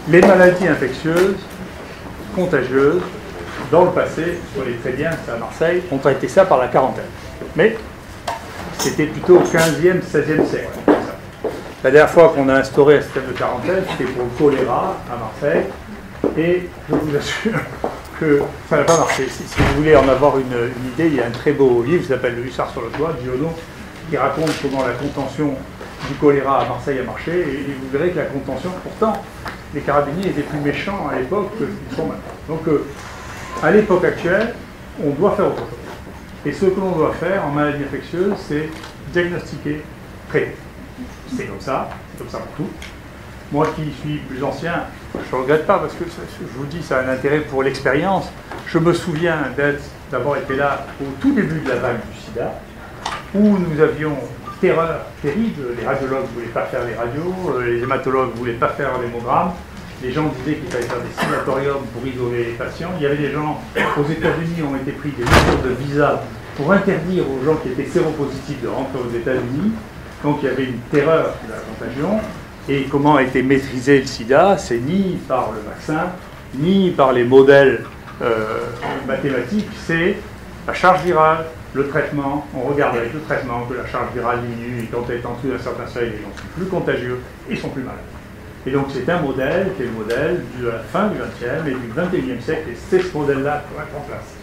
Les maladies infectieuses, contagieuses, dans le passé, on les très bien, c'est à Marseille, on traitait ça par la quarantaine. Mais c'était plutôt au 15e, 16e siècle. La dernière fois qu'on a instauré un système de quarantaine, c'était pour le choléra à Marseille, et je vous assure que ça n'a pas marché. Si vous voulez en avoir une idée, il y a un très beau livre qui s'appelle Le Hussard sur le toit, de Giono, qui raconte comment la contention du choléra à Marseille a marché, et vous verrez que la contention, pourtant, les carabiniers étaient plus méchants à l'époque qu'ils sont maintenant. Donc, à l'époque actuelle, on doit faire autre chose. Et ce que l'on doit faire en maladie infectieuse, c'est diagnostiquer, traiter. C'est comme ça pour tout. Moi qui suis plus ancien, je ne regrette pas parce que je vous dis, ça a un intérêt pour l'expérience. Je me souviens d'avoir été là au tout début de la vague du sida, où nous avions terreur terrible. Les radiologues ne voulaient pas faire les radios, les hématologues ne voulaient pas faire l'hémogramme. Les gens disaient qu'il fallait faire des sanatoriums pour isoler les patients. Il y avait des gens, aux États-Unis, ont été pris des mesures de visa pour interdire aux gens qui étaient séropositifs de rentrer aux États-Unis. Donc il y avait une terreur de la contagion. Et comment a été maîtrisé le sida? C'est ni par le vaccin, ni par les modèles mathématiques, c'est la charge virale, le traitement. On regarde avec le traitement que la charge virale diminue, et quand elle est en dessous d'un certain seuil, les gens sont plus contagieux et sont plus malades. Et donc c'est un modèle qui est le modèle de la fin du XXe et du XXIe siècle, et c'est ce modèle-là qu'il faut mettre en place.